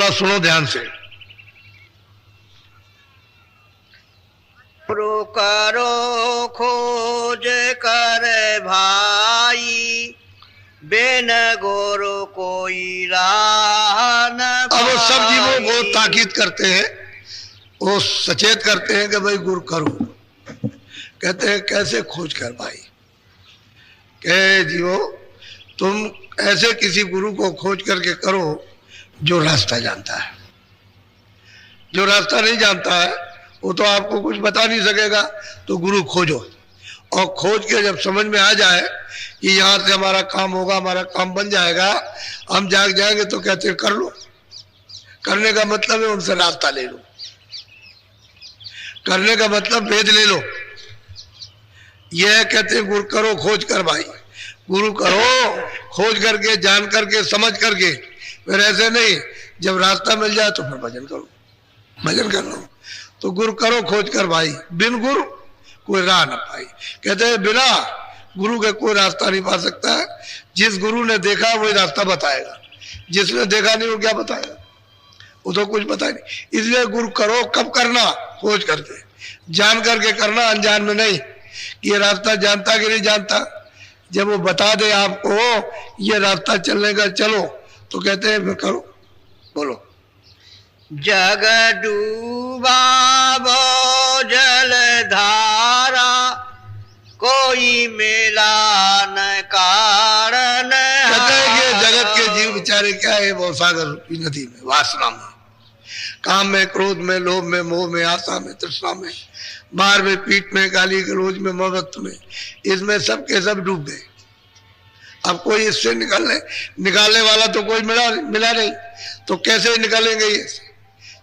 थोड़ा सुनो ध्यान से। गुरु करो खोज कर भाई, बिन गुरु कोई राह न अब वो सब जीवों को पाई। ताकीद करते हैं, वो सचेत करते हैं कि भाई गुरु करो। कहते हैं कैसे खोज कर भाई? कहे जीवो तुम ऐसे किसी गुरु को खोज करके करो जो रास्ता जानता है। जो रास्ता नहीं जानता है वो तो आपको कुछ बता नहीं सकेगा, तो गुरु खोजो। और खोज के जब समझ में आ जाए कि यहाँ से हमारा काम होगा, हमारा काम बन जाएगा, हम जाग जाएंगे, तो कहते हैं कर लो। करने का मतलब है उनसे रास्ता ले लो, करने का मतलब भेद ले लो। यह कहते हैं गुरु करो खोज कर भाई। गुरु करो खोज करके, जान करके, समझ करके, फिर ऐसे नहीं जब रास्ता मिल जाए तो फिर भजन करो, भजन कर लो। तो गुरु करो खोज कर भाई, बिन गुरु कोई राह ना पाई। कहते हैं बिना गुरु के कोई रास्ता नहीं पा सकता है। जिस गुरु ने देखा वही रास्ता बताएगा, जिसने देखा नहीं वो क्या बताएगा, वो तो कुछ बताए नहीं। इसलिए गुरु करो कब करना? खोज करके, जान करके करना, अनजान में नहीं कि ये रास्ता जानता कि नहीं जानता। जब वो बता दे आपको ये रास्ता चलने का, चलो, तो कहते हैं फिर करो। बोलो। जग डूबा वो जल धारा, कोई मिला न कारण। कहते हैं कि जगत के जीव बेचारे क्या है, वो सागर रूपी नदी में, वासना में, काम में, क्रोध में, लोभ में, मोह में, आशा में, तृष्णा में, मार में, पीठ में, गाली गलौज में, मोहब्बत में, इसमें सब के सब डूब गए। अब कोई इससे निकालने वाला तो कोई मिला नहीं, तो कैसे निकालेंगे ये?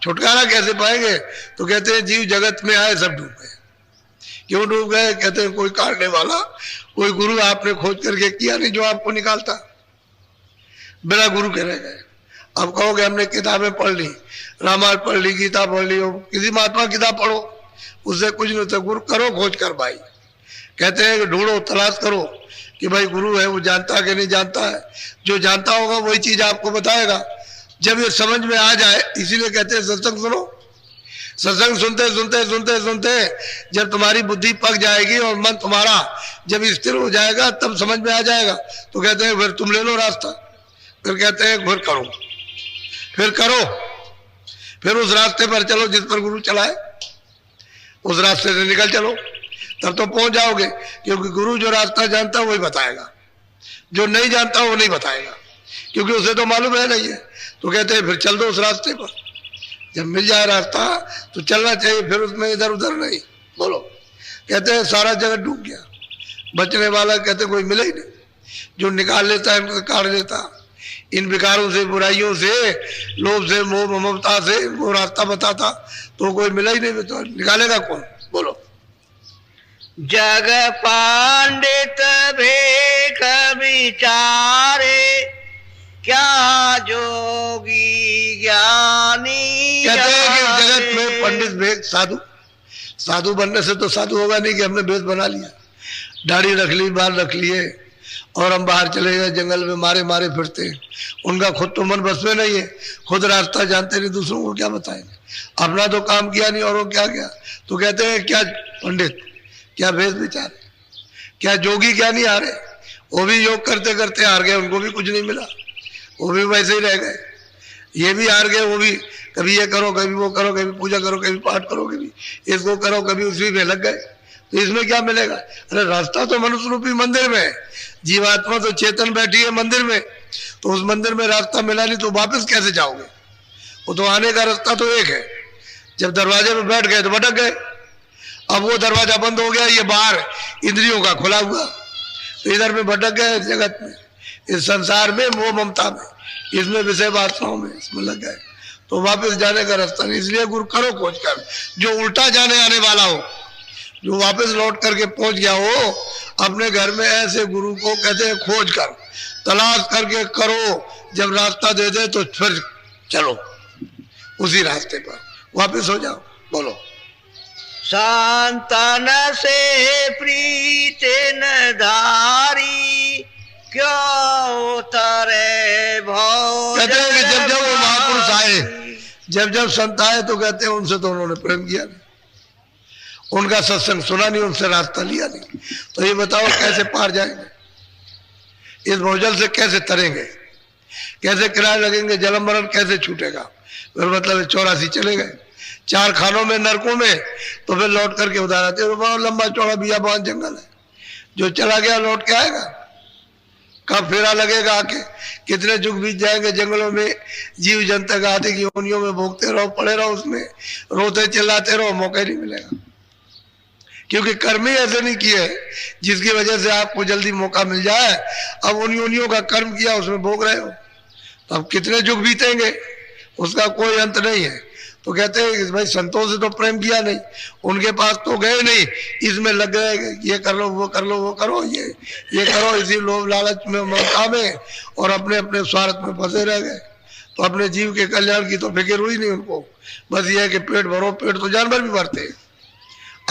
छुटकारा कैसे पाएंगे? तो कहते हैं जीव जगत में आए सब डूब गए। क्यों डूब गए? कहते हैं कोई काटने वाला, कोई गुरु आपने खोज करके किया नहीं जो आपको निकालता, बिना गुरु के रह गए। अब कहोगे हमने किताबें पढ़ ली, रामायण पढ़ ली, गीता पढ़ ली, किसी महात्मा किताब पढ़ो, उससे कुछ नहीं होता। गुरु करो खोज कर भाई। कहते हैं कि ढूंढो, तलाश करो कि भाई गुरु है वो जानता कि नहीं जानता है। जो जानता होगा वही चीज आपको बताएगा। जब ये समझ में आ जाए, इसीलिए कहते हैं सत्संग सुनो। सत्संग सुनते सुनते सुनते सुनते जब तुम्हारी बुद्धि पक जाएगी और मन तुम्हारा जब स्थिर हो जाएगा, तब समझ में आ जाएगा। तो कहते हैं फिर तुम ले लो रास्ता। फिर कहते हैं फिर करो, फिर करो, फिर उस रास्ते पर चलो जिस पर गुरु चलाए, उस रास्ते से निकल चलो, तब तो पहुंच जाओगे। क्योंकि गुरु जो रास्ता जानता है वही बताएगा, जो नहीं जानता वो नहीं बताएगा, क्योंकि उसे तो मालूम है नहीं है। तो कहते हैं फिर चल दो उस रास्ते पर। जब मिल जाए रास्ता तो चलना चाहिए, फिर उसमें इधर उधर नहीं। बोलो। कहते हैं सारा जगत डूब गया, बचने वाला कहते कोई मिला ही नहीं। जो निकाल लेता है इनको काट लेता, इन विकारों से, बुराइयों से, लोभ से, मोह ममता से इनको रास्ता बताता, तो कोई मिला ही नहीं। तो निकालेगा कौन? बोलो। जग पंडित भेख विचारे, क्या जोगी ज्ञानी। कहते हैं कि जगत में पंडित भेख, साधु बनने से तो साधु होगा नहीं कि हमने भेष बना लिया, दाढ़ी रख ली, बाल रख लिए और हम बाहर चले गए जंगल में, मारे मारे फिरते हैं। उनका खुद तो मन बस में नहीं है, खुद रास्ता जानते नहीं, दूसरों को क्या बताएंगे? अपना तो काम किया नहीं, और वो क्या क्या। तो कहते हैं क्या पंडित, क्या भेष विचारे, क्या जोगी क्या नहीं हारे? वो भी योग करते करते हार गए, उनको भी कुछ नहीं मिला, वो भी वैसे ही रह गए। ये भी हार गए, वो भी कभी ये करो, कभी वो करो, कभी पूजा करो, कभी पाठ करो, कभी इसको करो, कभी उसी में लग गए। तो इसमें क्या मिलेगा? अरे रास्ता तो मनुष्य रूपी मंदिर में है, जीवात्मा तो चेतन बैठी है मंदिर में, तो उस मंदिर में रास्ता मिला नहीं तो वापस कैसे जाओगे? वो तो आने का रास्ता तो एक है। जब दरवाजे में बैठ गए तो भटक गए। अब वो दरवाजा बंद हो गया, ये बाहर इंद्रियों का खुला हुआ, तो इधर में भटक गए, इस जगत में, इस संसार में, मोह ममता में, इसमें विषय वासनाओं में, इसमें लग गए, तो वापस जाने का रास्ता नहीं। इसलिए गुरु करो खोज कर। जो उल्टा जाने आने वाला हो, जो वापस लौट करके पहुंच गया हो अपने घर में, ऐसे गुरु को कहते हैं खोज कर, तलाश करके करो। जब रास्ता दे दे तो फिर चलो उसी रास्ते पर, वापस हो जाओ। बोलो। संतन से प्रीत न धारी, क्यों उतरे भोज। कहते हैं कि जब जब वो महापुरुष पास आए, जब जब संत आए तो कहते हैं उनसे तो उन्होंने प्रेम किया नहीं, उनका सत्संग सुना नहीं, उनसे रास्ता लिया नहीं। तो ये बताओ कैसे पार जाएंगे, इस भोजल से कैसे तरेंगे, कैसे किराए लगेंगे, जन्म मरण कैसे छूटेगा। फिर मतलब 84 चले गए 4 खानों में, नरकों में, तो फिर लौट करके उधार आते। बहुत लंबा चौड़ा बियाबान जंगल है, जो चला गया लौट के आएगा, कब फेरा लगेगा आके, कितने जुग बीत जाएंगे जंगलों में, जीव जंतु का आदि की योनियों में भोगते रहो, पड़े रहो, उसमें रोते चिल्लाते रहो, मौका ही नहीं मिलेगा। क्योंकि कर्म ही ऐसे नहीं किए जिसकी वजह से आपको जल्दी मौका मिल जाए। अब उन योनियों का कर्म किया, उसमें भोग रहे हो, तो अब कितने जुग बीतेंगे, उसका कोई अंत नहीं है। तो कहते हैं कि भाई संतों से तो प्रेम किया नहीं, उनके पास तो गए नहीं, इसमें लग गए, ये कर लो, वो कर लो, वो करो, ये करो, इसी लोभ लालच में, ममता में, और अपने अपने स्वार्थ में फंसे रह गए। तो अपने जीव के कल्याण की तो फिक्र हुई नहीं उनको, बस ये है कि पेट भरो। पेट तो जानवर भी भरते हैं,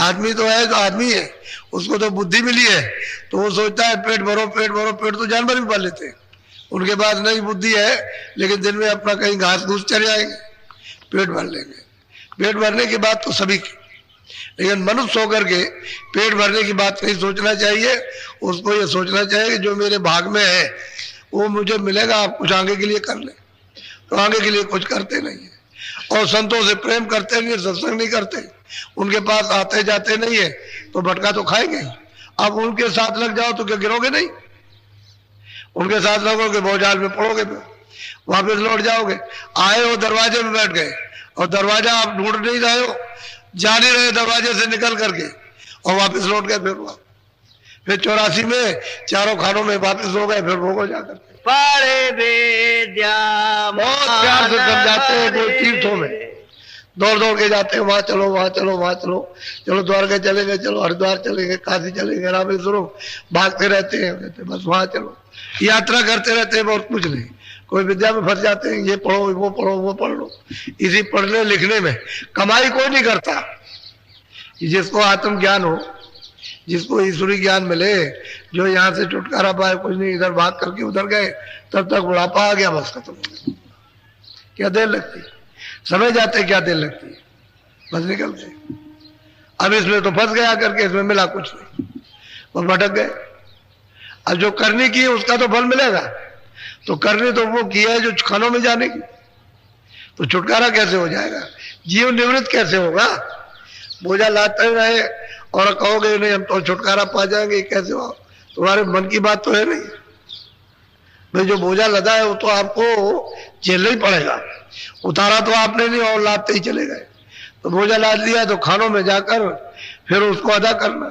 आदमी तो है, तो आदमी है, उसको तो बुद्धि मिली है, तो वो सोचता है पेट भरो, पेट भरो। पेट तो जानवर भी भर लेते हैं, उनके पास नहीं बुद्धि है, लेकिन दिन में अपना कहीं घास घूस चले जाएंगे, पेट भर लेंगे। पेट भरने की बात तो सभी की, लेकिन मनुष्य होकर के पेट भरने की बात नहीं सोचना चाहिए। उसको ये सोचना चाहिए कि जो मेरे भाग में है वो मुझे मिलेगा, आप कुछ आगे के लिए कर ले। तो आगे के लिए कुछ करते नहीं है, और संतों से प्रेम करते नहीं, सत्संग नहीं करते, उनके पास आते जाते नहीं है, तो भटका तो खाएंगे। अब उनके साथ लग जाओ तो क्या गिरोगे नहीं, उनके साथ लगोगे भोजाल में पड़ोगे, फिर वापस लौट जाओगे। आए हो दरवाजे में बैठ गए, और दरवाजा आप ढूंढ नहीं रहे हो, जा नहीं रहे दरवाजे से निकल करके, और वापस लौट गए। फिर 84 में 4 खानों में वापस हो गए, फिर भोगो जाकर पढ़े विद्या। बहुत प्यार से समझाते हैं, कोई तीर्थों में दौड़ दौड़ के जाते हैं, वहां चलो, वहां चलो, वहां चलो, चलो द्वारका चलेंगे, चलो हरिद्वार चलेंगे, काशी चलेंगे, रामेश्वरम, भागते रहते हैं, कहते बस वहां चलो, यात्रा करते रहते हैं, बहुत कुछ नहीं। कोई विद्या में फंस जाते हैं, ये पढ़ो, वो पढ़ो, वो पढ़ लो। इसी पढ़ने लिखने में कमाई कोई नहीं करता। जिसको आत्मज्ञान हो, जिसको ईश्वरी ज्ञान मिले, जो यहाँ से छुटकारा पाए, कुछ नहीं, इधर भाग करके उधर गए, तब तक बुढ़ापा आ गया, बस खत्म हो गया। क्या देर लगती, समय जाते क्या देर लगती है, बस निकलते। अब इसमें तो फंस गया करके, इसमें मिला कुछ नहीं, बस भटक गए। अब जो करनी की उसका तो फल मिलेगा, तो करनी तो वो की है जो खानों में जाने की, तो छुटकारा कैसे हो जाएगा, जीव निवृत्त कैसे होगा। बोझा लाते रहे और कहोगे नहीं हम तो छुटकारा पा जाएंगे, कैसे हो, तुम्हारे मन की बात तो है नहीं। भाई जो बोझा लदा है वो तो आपको झेलना ही पड़ेगा, उतारा तो आपने नहीं, और लादते ही चले गए। तो बोझा लाद लिया तो खानों में जाकर फिर उसको अदा करना।